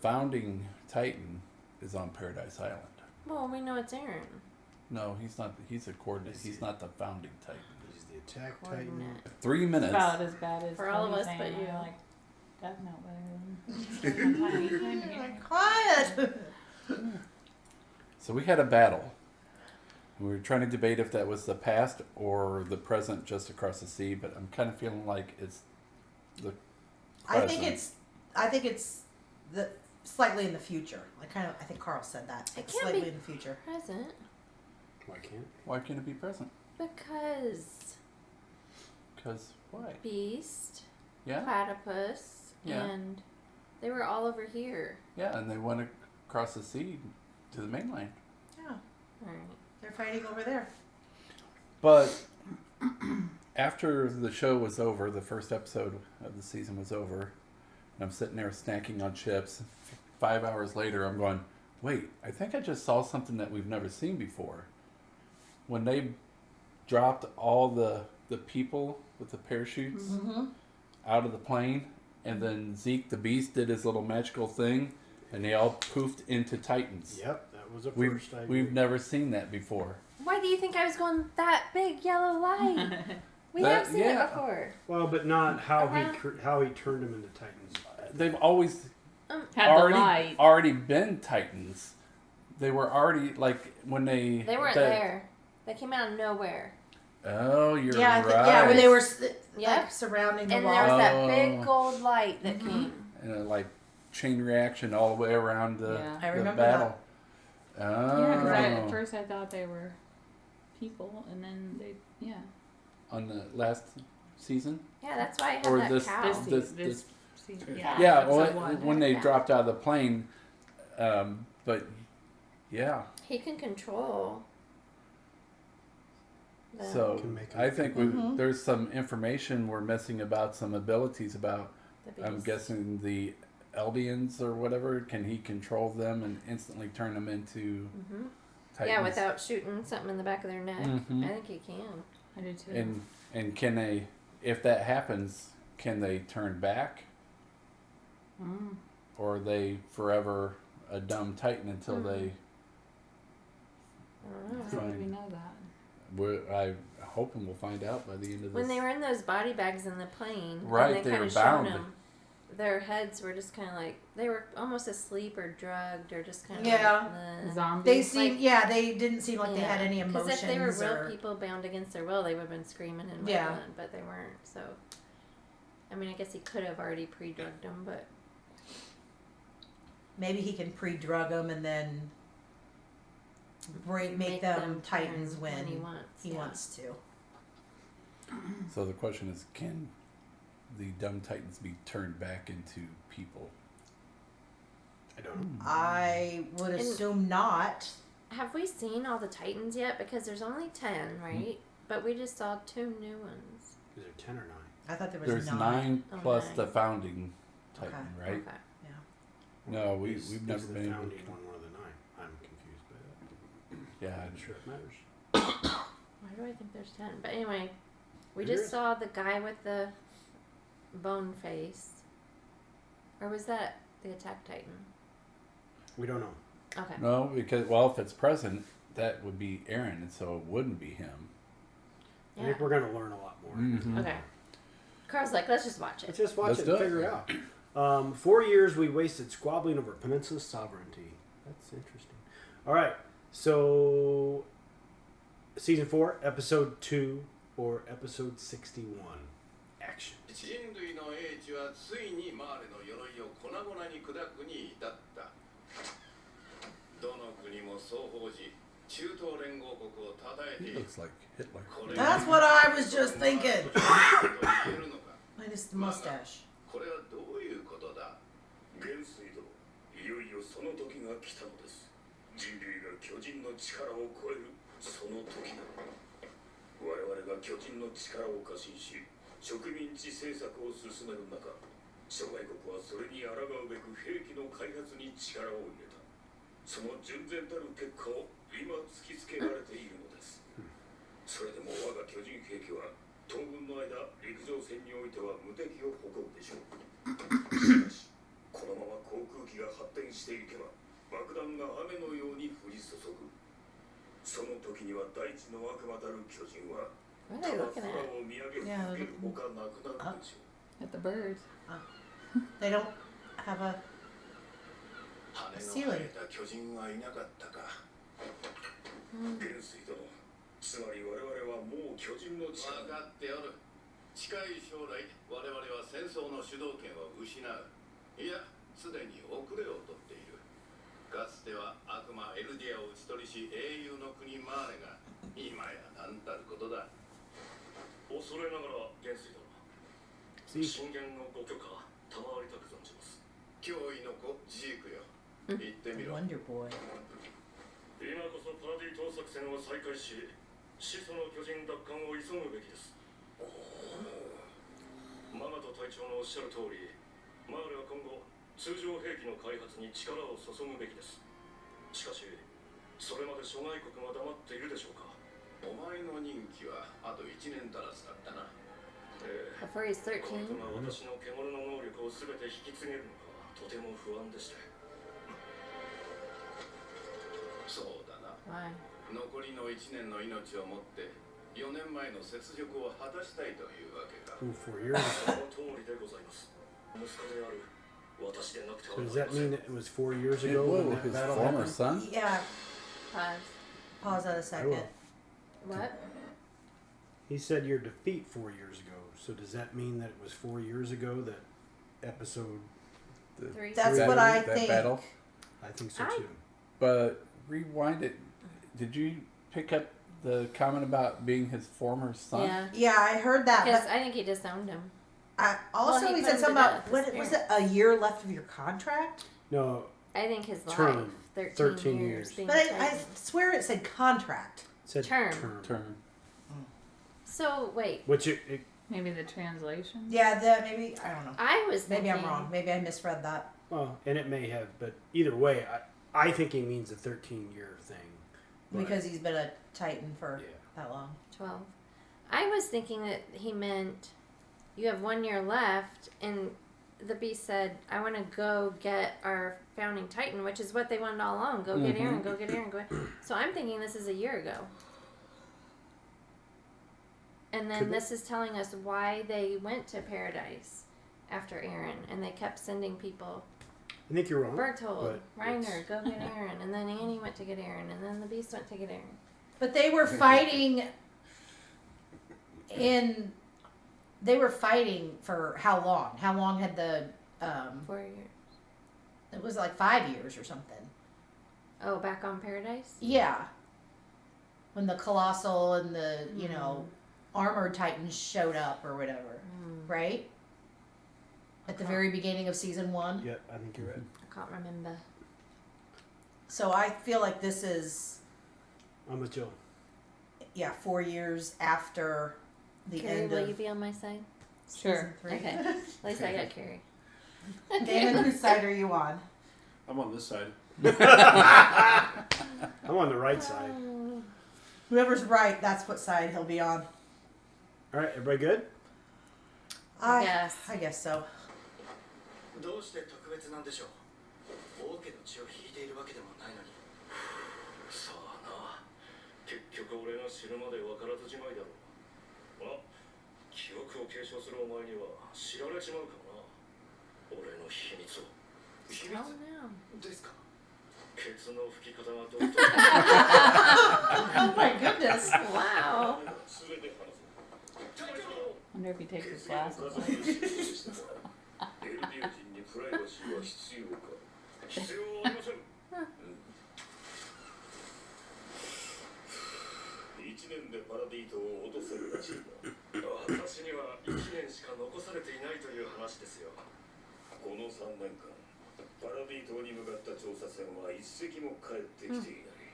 founding Titan is on Paradise Island. Well, we know it's Aaron. No, he's not. He's a coordinate. He's not the founding Titan. He's the attack Coordinate. Titan. 3 minutes. It's about as bad as For all of Cody us saying, but you. I like Death Note better than Quiet! So we had a battle. We were trying to debate if that was the past or the present just across the sea, but I'm kind of feeling like it's the present. I think it's the slightly in the future. I think Carl said that. It It's can't slightly be in the future. present Why can't? Why can't it be present? because Because why? Beast, Yeah? Platypus, Yeah. and they were all over here. Yeah, and they went across the sea to the mainland. Yeah, Right. they're fighting over there. But after the show was over, the first episode of the season was over, and I'm sitting there snacking on chips. 5 hours later, I'm going, wait, I think I just saw something that we've never seen before. When they dropped all the people with the parachutes out of the plane, and then Zeke the Beast did his little magical thing, and they all poofed into Titans. Yep, that was a We've first idea. we've never seen that before. Why do you think I was going that big yellow light? We have seen it before. Well, but not how Uh-huh. how he turned them into Titans. They've always Had the light. already been Titans. They were already like when they They weren't there. They came out of nowhere. Oh, you're Yeah, right. when they were Yep. surrounding the And wall. there was that Oh. big gold light that Mhm. came. And like chain reaction all the way around the, Yeah. I the remember battle. Yeah, Oh, because at first I thought they were people, and then on the last season. Yeah, that's why I had Or that this- cow. this season. Yeah, well, episode one. when they Yeah. dropped out of the plane, but yeah. He can control. The, So Can make I it- think there's some information we're missing about some abilities about. the I'm beast. guessing the Eldians or whatever. Can he control them and instantly turn them into Titans? Yeah, without shooting something in the back of their neck. Mhm. I think he can. I do too. And can they, if that happens, can they turn back, or are they forever a dumb Titan until they? I don't know. How do we Fine. know that? I'm hoping we'll find out by the end of this. When they were in those body bags in the plane, Right, and they they were kind of bound. shown them, their heads were just kind of like they were almost asleep or drugged or just kind of Yeah. like, Zombies. They seemed, they didn't seem like they had any emotions. Because if they were real or, people bound against their will, they would have been screaming and Yeah. wailing, but they weren't. So, I mean, I guess he could have already pre-drugged them, but maybe he can pre-drug them and then make them Titans turn when he wants. he wants to. So the question is, can the dumb Titans be turned back into people? I don't know. I would And- assume not. Have we seen all the Titans yet? Because there's only 10, right? But we just saw 2 new ones. Is there 10 or 9? I thought there was There's 9. 9 Oh, plus 9. the founding Titan, Okay. right? Okay. No, Is we've never the been able founding to. one of the 9. I'm confused by that. Yeah, I'm not sure it matters. Why do I think there's 10? But anyway, we There just is. saw the guy with the bone face. Or was that the Attack Titan? We don't know. Okay. no, because if it's present, that would be Aaron, and so it wouldn't be him. I think we're going to learn a lot more. Mhm. Okay. Carl's like, let's just watch Let's it. just watch Let's it do and it. figure it out. 4 years we wasted squabbling over peninsula sovereignty. That's interesting. All right. So, season 4, episode 2, or episode 61. Action. 人類の英知はついにマーレの鎧を粉々に砕くに至った。どの国も双方時、中東連合国を称え He ている。 looks like Hitler. これ That's what I was just thinking. と言えるのか。 Minus the mustache. これはどういうことだ。元帥殿、いよいよその時が来たのです。人類が巨人の力を超えるその時だ。我々が巨人の力を過信し、植民地政策を進める中、諸外国はそれに抗うべく兵器の開発に力を入れた。その純然たる結果を今突きつけられているのです。それでも我が巨人兵器は当分の間陸上戦においては無敵を誇るでしょう。しかしここのまま航空機が発展していけば爆弾が雨のように降り注ぐ。その時には大地の悪魔たる巨人は What た are they だ looking 空 at? を見上げ続けるほかなくなるでしょう。 At the birds. They don't have a 羽の生えた巨人はいなかったか。元帥殿、つまり我々はもう巨人の力。分かっておる。近い将来我々は戦争の主導権を失う。いや、すでに遅れをとっている。かつては悪魔エルディアを討ち取りし英雄の国マーレが今や何たることだ。恐れながら元帥殿、 Zeke. 進言のご許可賜りたく存じます。脅威の子ジークよ、言ってみろ。 Wonder Boy. 今こそパラディ島作戦を再開し、始祖の巨人奪還を急ぐべきです。マガト隊長のおっしゃる通り、マーレは今後通常兵器の開発に力を注ぐべきです。しかしそれまで諸外国が黙っているでしょうか。お前の任期はあと1年足らずだったな。Before he's 13? この子が私の獣の能力を全て引き継げるのかとても不安でして。そうだな。Why? 残りの1年の命をもって4年前の雪辱を果たしたいというわけか。 Ooh, 4 years. その通りでございます 息子である私でなくては So な does り that ません。 mean that it was 4 years It ago when was that his battle former happened? son. Yeah. Pause. Pause that a I second. will. What? He said your defeat 4 years ago. So does that mean that it was 4 years ago that episode? The, 3. That's that- what I that think. battle. I think so I- too. But rewind it. Did you pick up the comment about being his former son? Yeah. Yeah, I heard that. Because But I think he disowned him. also, Well, he he put said him something to about death, what his was it? A year left of your contract? No, I think his Term. life. 13, 13 years. years. Being But a I Titan. swear it said contract. it said Term. Turn. So, wait. Which it Maybe the translation. Yeah, maybe I don't know. I was Maybe thinking... I'm wrong. Maybe I misread that. well, and it may have, but either way, I think he means a 13-year thing. But- Because he's been a Titan for yeah. that long. 12. I was thinking that he meant you have 1 year left, and the beast said, I want to go get our founding Titan, which is what they wanted all along. Go get Aaron, go get Aaron, go. So I'm thinking this is a year ago. And then Could be. this is telling us why they went to Paradis after Aaron, and they kept sending people. I think you're wrong. Berthold, but Reiner, it's- go get Aaron, and then Annie went to get Aaron, and then the beast went to get Aaron. But they were fighting in. They were fighting for how long? How long had the? 4 years. It was like 5 years or something. Oh, back on Paradise? Yeah. When the colossal and the armored titans showed up or whatever, right? At the very beginning of season 1. Yep, I think you're right. I can't remember. So I feel like this is I'm with Jill. 4 years after the Carrie, end will of you be on my side? Sure. season 3. Okay. At least I got Carrie. Damon, whose side are you on? I'm on this side. I'm on the right side. Whoever's right, that's what side he'll be on. All right, everybody good? Yes. I guess so. どうして特別なんでしょう。王家の血を引いているわけでもないのに。さあな、結局俺が死ぬまで分からずじまいだろう。記憶を継承するお前には知られちまうかもな。俺の秘密を。秘密 Oh no. ですか。ケツの吹き方がどうと。 Oh my goodness. Wow. 全て話す。 Wonder if he takes his glasses off. エルディア人にプライバシーは必要か。必要ありません。1年でパラディートを落とせるらしいが、私には1年しか残されていないという話ですよ。この3年間、パラディートに向かった調査船は一隻も帰ってきていない。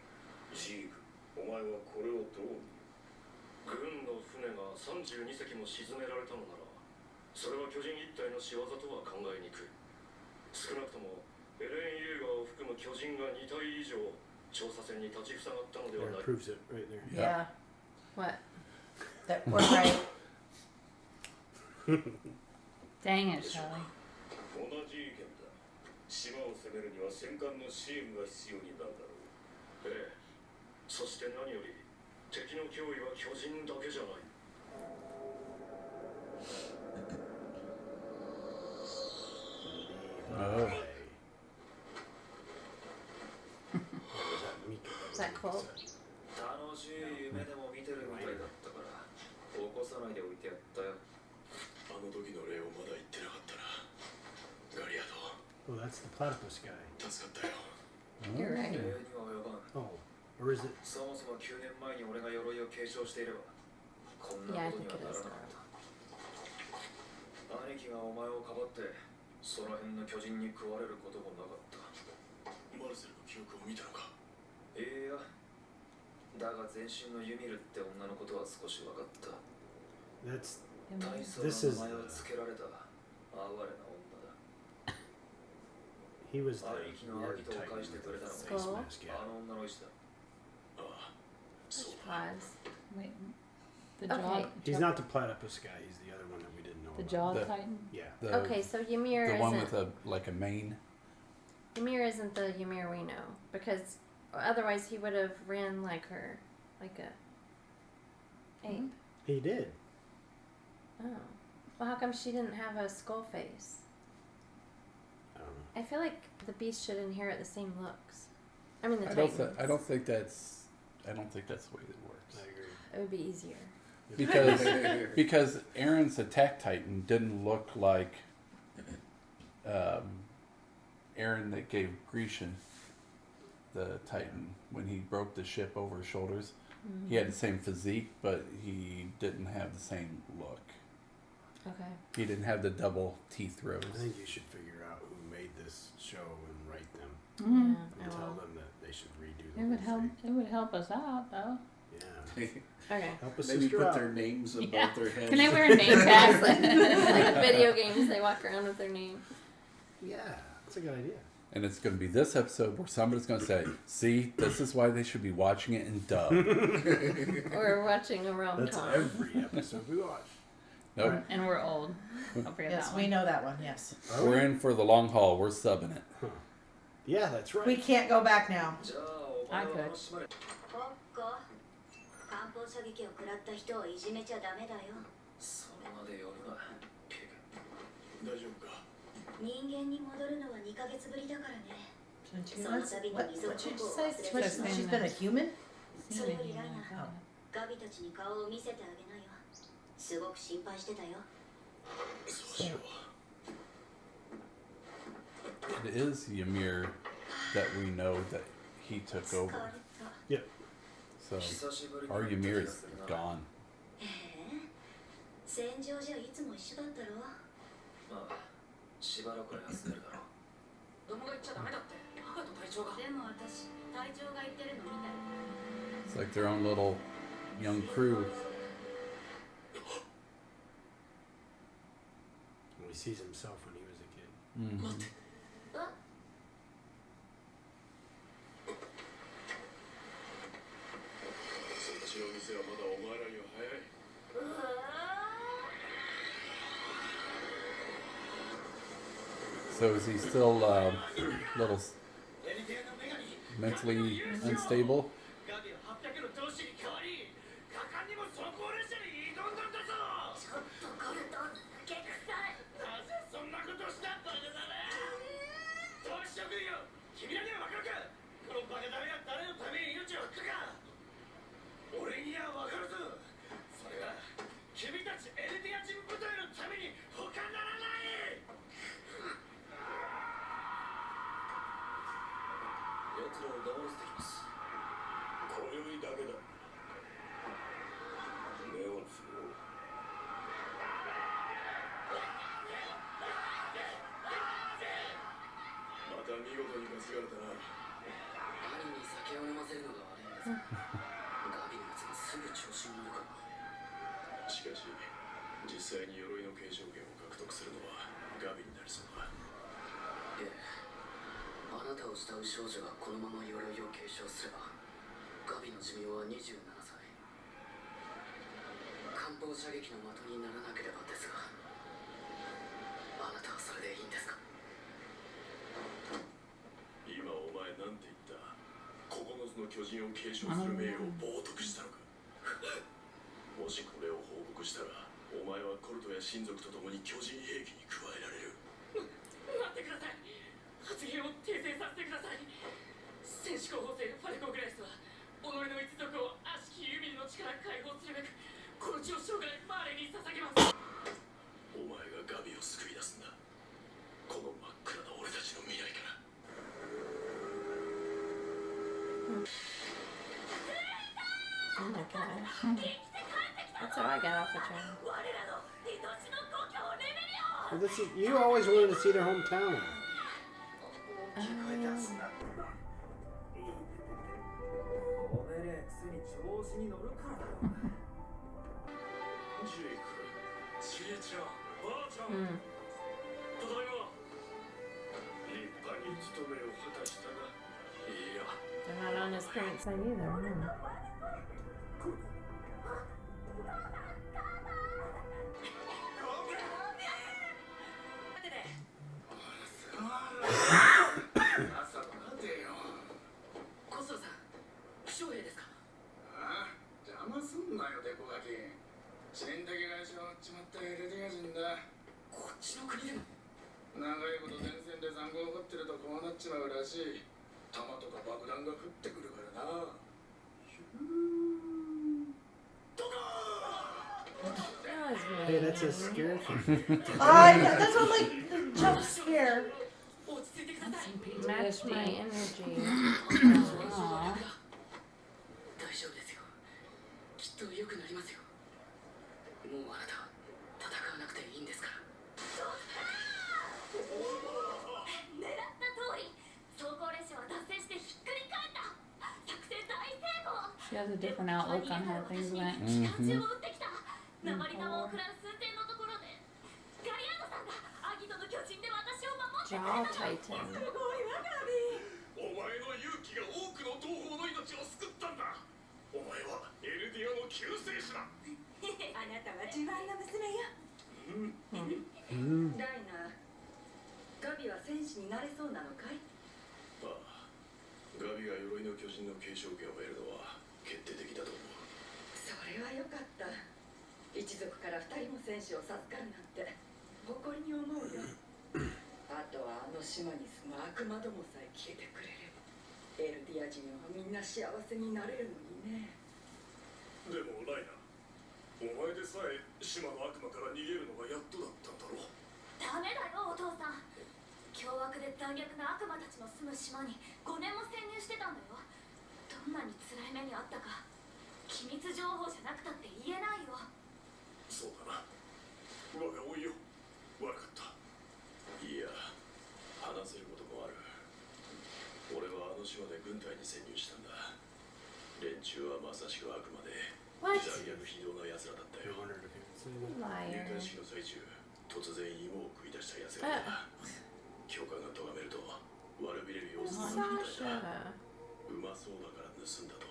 ジーク、お前はこれをどう見る？軍の船が32隻も沈められたのなら、それは巨人一体の仕業とは考えにくい。少なくともエレン・イェーガーを含む巨人が2体以上調査船に立ちふさがったのでは There, ない。 proves it right there. Yeah. What? That we're right. Dang it, Shelly. 同じ意見だ。島を攻めるには戦艦の支援が必要になるだろう。ええ、そして何より敵の脅威は巨人だけじゃない。Oh. Is that cool? 楽しい夢でも見てるみたいだったから起こさないでおいてやったよ。あの時の礼をまだ言ってなかったな。ガリアド Oh, that's the platypus guy. 助かったよ。 You're right. 礼には及ばん。 Oh, or is it? そもそも9年前に俺が鎧を継承していればこんな Yeah, I ことに think は it なら is. なかった。兄貴がお前をかばってその辺の巨人に食われることもなかった。マルセルの記憶を見たのか。いやだが全身のユミルって女のことは少し分かった。 That's 大層 This な is 名前を the- つけられた哀れな女だ。 he was the Ari, you know, weird Ari told titan Kai with to the put it face Skull. mask. Yeah. あの女の意志だ。ああ、そう Just だ。 pause. Wait, the Okay. jaw. He's not the platypus guy. He's the other one that we didn't know the about. jaw The- titan. Yeah. The, Okay, so Ymir the one isn't. with a mane. Ymir isn't the Ymir we know because otherwise he would have ran like her, like a ape. He did. Oh, well, how come she didn't have a skull face? I don't know. I feel like the beast should inherit the same looks. I mean, the I Titans. don't think that's the way it works. I agree. It would be easier. Because Aaron's attack titan didn't look like Aaron that gave Grecian the titan when he broke the ship over his shoulders. He had the same physique, but he didn't have the same look. Okay. He didn't have the double teeth rows. I think you should figure out who made this show and write them Mm. Yeah. and I tell will. them that they should redo the It would whole help. thing. It would help us out, though. Yeah. Okay. Help a Maybe sister put out. their names above Yeah. their heads. Can they wear a name tag? Like video games, they walk around with their name. Yeah, that's a good idea. And it's going to be this episode where somebody's going to say, "See, this is why they should be watching it in dub." Or watching a rom That's com. every episode we watch. Nope. Alright. And we're old. Don't forget Yes, that we one. know that one. Yes, Are We're we? in for the long haul. We're subbing it. Yeah, that's right. we can't go back now. じゃあお前はあの島でポッコ艦砲射撃を食らった人をいじめちゃダメだよ。その場で呼ぶな。ピグ大丈夫か。人間に戻るのは2ヶ月ぶりだからね。 What did you say? She's been a human? それよりライナー Oh. ガビたちに顔を見せてあげなよ。すごく心配してたよ。そうしよう。 It is Ymir that we know that he took 疲れ over. た。 So 久しぶりに our 会った Ymir 気が is するな。 gone. 戦場じゃいつも一緒だったろ。まあ、しばらくは休んでるだろう。どもが言っちゃダメだって。母と隊長が。でも私、隊長が言ってるの見たよ。 It's like their own little young crew. He sees himself when he was a kid. Mhm. そっちの店はまだお前らには早い。 So is he still little mentally unstable? ガビは800の同士に変わり、果敢にも装甲列車に挑んだんだぞ。ちょっとコルト、けくさい。なぜそんなことしたバカだね。当主職業、君らには分かるか。このバカだめが誰のために命を吹くか。俺には分かるぞ。それは君たちエルディア人部隊のために他ならない。奴らを黙らせてきます。今宵だけだ。目をつぶろう。また見事に担がれたな。兄に酒を飲ませるのが悪いんです。ガビのやつがすぐ調子に乗るかな。しかし、実際に鎧の継承権を獲得するのはガビになりそうだ。ええ。あなたを慕う少女がこのまま鎧を継承すれば、ガビの寿命は27歳。艦砲射撃の的にならなければですが、あなたはそれでいいんですか。つの巨人を継承する名誉を冒涜したのか。もしこれを報告したら、お前はコルトや親族と共に巨人兵器に加えられる。待ってください。発言を訂正させてください。戦士候補生ファレコ・グレイスは己の一族を悪しきユミルの力解放するべくこの地を生涯マーレに捧げます。お前がガビを救い出すんだ。この真っ暗な俺たちの未来から。Oh my god. That's how I got off the train. Well, this is, you always wanted to see their hometown. They're not on his parents' side either. Hey, that's a scare thing. That's what, like, the jump scare. Match my energy. 大丈夫ですよ。きっと良くなりますよ。もうあなたは戦わなくていいんですから。狙った通り走行列車は脱線してひっくり返った。作戦大成功。 She has a different outlook on how things went. 機関銃を撃ってきた。鉛玉を食らう寸前のところでガリアードさんがアギトの巨人で私を守ってくれ Jaw たの。 Titan. すごいわガビ。お前の勇気が多くの同胞の命を救ったんだ。お前はエルディアの救世主だ。あなたは自慢の娘よ。ライナー、ガビは戦士になれそうなのかい？ああ、ガビが鎧の巨人の継承権を得るのは決定的だと思う。それはよかった。一族から2人も戦士を授かるなんて誇りに思うよ。あとはあの島に住む悪魔どもさえ消えてくれればエルディア人はみんな幸せになれるのにね。でもライナー、お前でさえ島の悪魔から逃げるのがやっとだったんだろう。ダメだよお父さん。凶悪で残虐な悪魔たちの住む島に5年も潜入してたんだよ。どんなに辛い目にあったか機密情報じゃなくたって言えないよ。そうだな。我が老いよ。悪かった。いや、話せることもある。俺はあの島で軍隊に潜入したんだ。連中はまさしく悪魔で、残虐非道な奴らだったよ。入隊 Liar. 式の最中、突然芋を食い出した奴がいた。教官が咎めると、悪びれる様子が見たいな。 Sasha. うまそうだから盗んだと。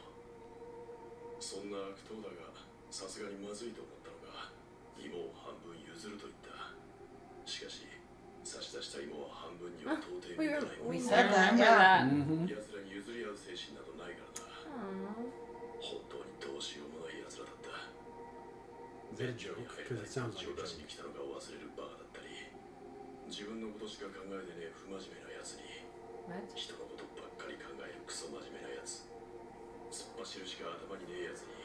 そんな悪党だが、さすがにまずいと思ったのが、芋を半分譲ると言った。しかし、差し出した芋は半分には到底満たないも We の。 said that, Remember yeah. that. 奴らに譲り合う精神などないからな。 Aww. 本当にどうしようもない奴らだった。 Is that a joke? Because it sounds like を a 出しに joke. 来たのが忘れるバカだったり、自分のことしか考えてねえ不真面目な奴に、 What? 人のことばっかり考えるクソ真面目な奴。突っ走るしか頭にねえ奴に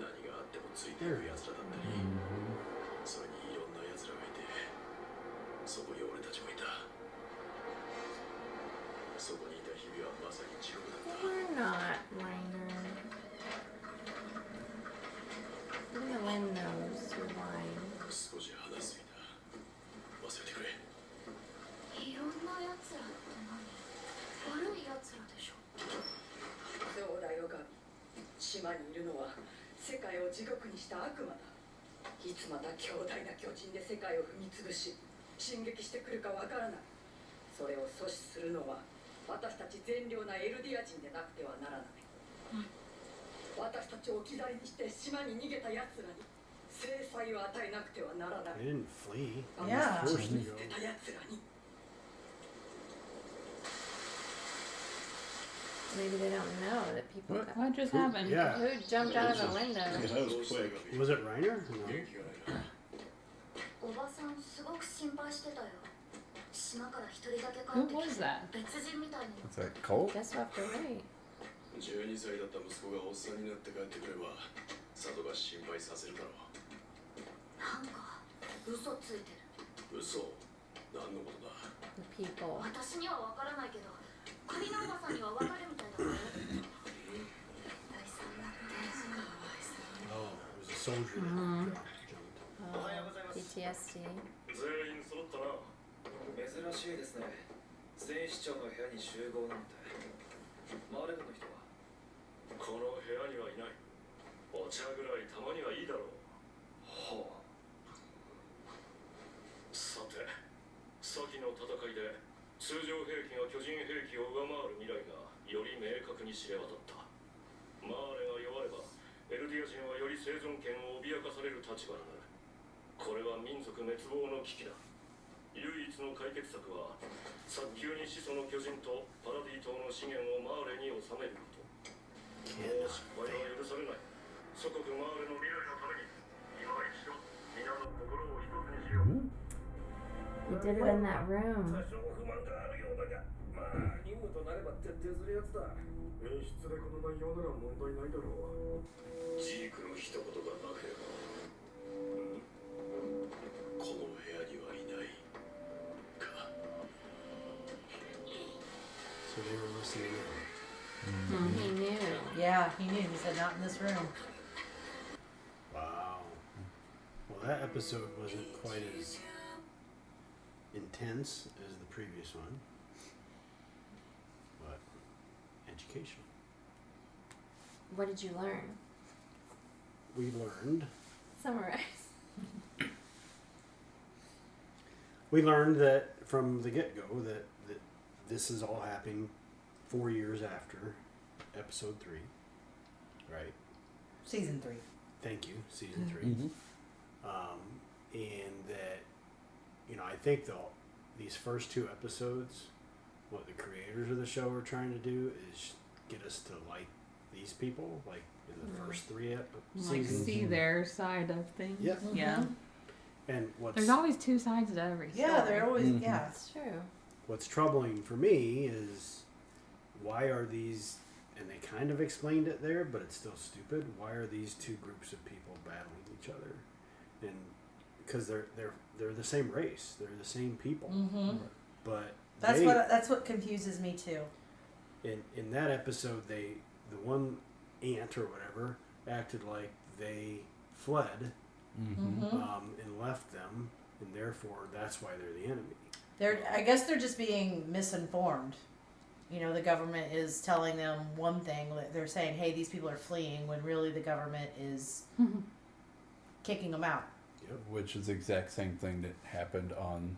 何があってもついていく奴らだったり、それにいろんな奴らがいて、そこに俺たちもいた。そこにいた日々はまさに地獄だった。 We're not, Reiner. Even the wind knows you're lying. 少し話すぎた。忘れてくれ。いろんなやつらって何？悪いやつらでしょ。そうだよガビ。島にいるのは世界を地獄にした悪魔だ。いつまた強大な巨人で世界を踏み潰し進撃してくるかわからない。それを阻止するのは私たち善良なエルディア人でなくてはならない。私たちを置き去りにして島に逃げた奴らに制裁を与えなくてはならない。 They didn't flee. Yeah. They were forced to 捨 go. てた奴らに。Maybe they don't know that people. What? What just happened? Yeah. Who jumped out of a window? Yeah, that was quick. Was it Reiner? No. おばさんすごく心配してたよ。島から一人だけ帰 Who ってき was て that? 別人みたいになっ What's that, Cole? Guess we'll have to wait. 12歳だった息子がおっさんになって帰ってくれば佐渡が心配させるだろなんか嘘ついてる。う。嘘？何のことだ？ The people. 私にはわからないけど、首のおばさんにはわかるみたいだね。大さんだってかわいそう。 Oh, it was a soldier that jumped. PTSD. 全員揃ったな。珍しいですね。戦士長の部屋に集合なんて。マーレ軍の人はこの部屋にはいない。お茶ぐらいたまにはいいだろう。はさて、先の戦いで通常兵器が巨人兵器を上回る未来がより明確に知れ渡った。マーレが弱ればエルディア人はより生存権を脅かされる立場になる。これは民族滅亡の危機だ。唯一の解決策は早急に始祖の巨人とパラディ島の資源をマーレに収めること。もう失敗は許されない。祖国マーレの未来のために今一度皆の心を一つにしよう。 He did it in that room. 多少不満があるようだが、まあ任務となれば徹底するやつだ。演出でこの内容なら問題ないだろう。ジークの一言がなければ、この部屋にはいないか。 So they were listening in. He knew. Yeah, he knew. He said, not in this room. Wow. Well, that episode wasn't quite as intense as the previous one, but educational. What did you learn? We learned. Summarize. We learned that from the get-go that this is all happening 4 years after episode 3, right? Season 3. Thank you, season 3. Mm-hmm. And that, you know, I think these first 2 episodes, what the creators of the show are trying to do is get us to like these people, like in the first 3 Like seasons. see their side of things. Yep. Yeah. And what's There's always 2 sides to every story. Yeah, they're always, Mhm. yeah. That's true. what's troubling for me is why are these, and they kind of explained it there, but it's still stupid. Why are these 2 groups of people battling each other? And because they're the same race, they're the same people, Mm-hmm. but That's what confuses me too. in that episode, the one ant or whatever acted like they fled Mm-hmm. and left them, and therefore that's why they're the enemy. I guess they're just being misinformed. You know, the government is telling them one thing. They're saying, hey, these people are fleeing, when really the government is kicking them out. Which is the exact same thing that happened on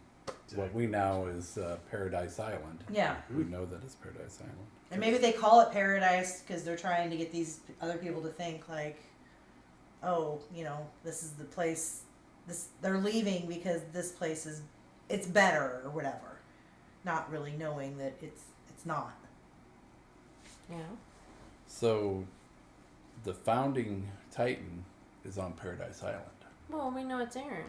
what we now is Paradise Island. Yeah. We know that it's Paradise Island. And maybe they call it paradise because they're trying to get these other people to think like, oh, you know, this is the place. They're leaving because this place it's better or whatever, not really knowing that it's not. Yeah. So, the founding Titan is on Paradise Island. Well, we know it's Aaron.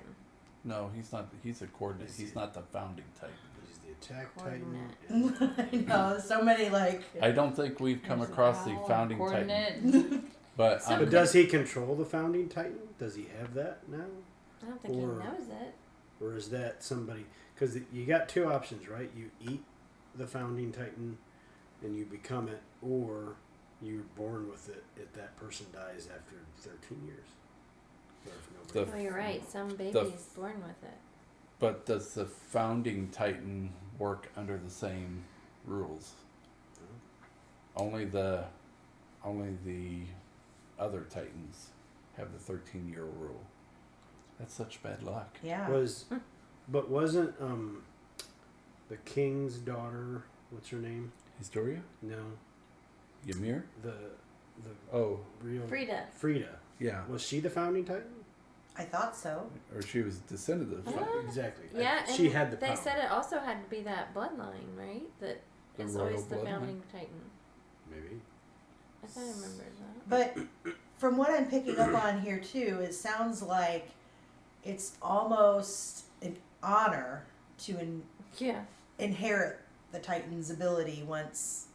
No, he's not. He's a coordinate. He's not the founding Titan. He's the attack Coordinate. titan. I know, so many like. I don't think we've come There's across the owl, founding Titan. coordinate. But But does he control the founding titan? Does he have that now? I don't think Or- he knows it. Or is that somebody? Because you got 2 options, right? You eat the founding titan and you become it, or you're born with it if that person dies after 13 years. Or if nobody- Oh, you're right. Some baby's born with it. But does the founding Titan work under the same rules? Only the other Titans have the 13-year rule. That's such bad luck. Yeah. But wasn't the king's daughter? What's her name? Historia? No, Ymir? the Oh, real Frida. yeah. Was she the founding titan? I thought so. Or she was descended of the What? Exactly. Yeah, She and had the they power. said it also had to be that bloodline, right? That The is royal always the bloodline? founding Titan. Maybe. I thought I remembered that. But from what I'm picking up on here too, it sounds like it's almost an honor to Yeah. inherit the Titan's ability once.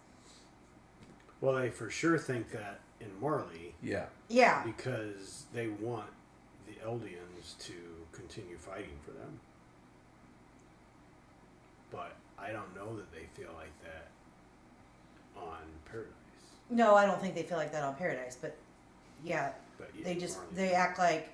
Well, they for sure think that in Marley Yeah. Yeah. because they want the Eldians to continue fighting for them. But I don't know that they feel like that on Paradise. No, I don't think they feel like that on Paradise, but yeah, But yeah, they just Marley. they act like,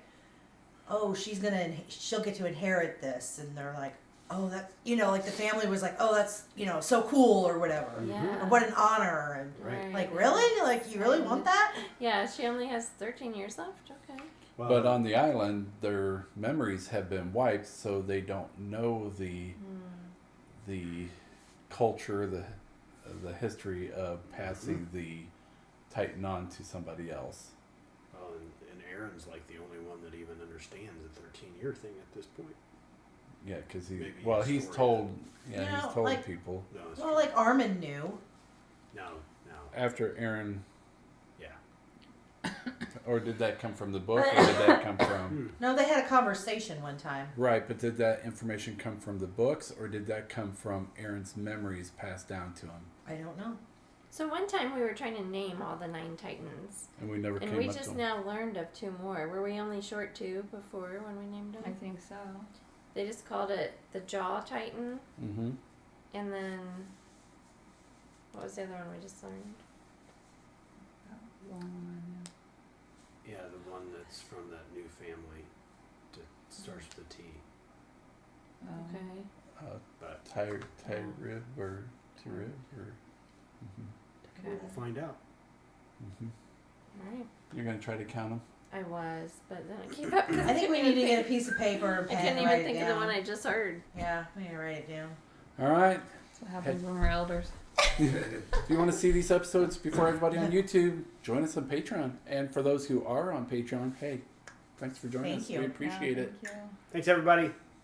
oh, she'll get to inherit this, and they're like, oh, that like the family was like, oh, that's so cool or whatever, Yeah. or what an honor, and Right. like really, like you really want that? Yeah, she only has 13 years left. Okay. Well, But on the island, their memories have been wiped, so they don't know the culture, the history of passing the Titan on to somebody else. well, and Aaron's like the only one that even understands the 13-year thing at this point. Yeah, because Maybe he's story. told, You know, he's told like- people No, it's Well, like Armin knew. no. after Aaron, Yeah. or did that come from the book, or did that come from? No, they had a conversation one time. Right, but did that information come from the books, or did that come from Aaron's memories passed down to him? I don't know. So one time we were trying to name all the 9 Titans, And we never and came we up to just them. now learned of 2 more. Were we only short 2 before when we named them? I think so. They just called it the Jaw Titan, Mm-hmm. and then what was the other one we just learned? That one. Yeah, the one that's from that new family that starts with a T. Okay. But Tyrib or Tyrib or. Okay. we'll find out. All right. You're gonna try to count them. I was, but then I gave up. 'Cause I think we couldn't need to even get a piece of paper and I pen couldn't and even write think it of the down. one I just heard. Yeah, we need to write it down. All right. That's what happens when we're elders. If you want to see these episodes before everybody on YouTube, join us on Patreon. And for those who are on Patreon, hey, thanks for joining Thank us. you. We appreciate Yeah, it. thank you. Thanks, everybody.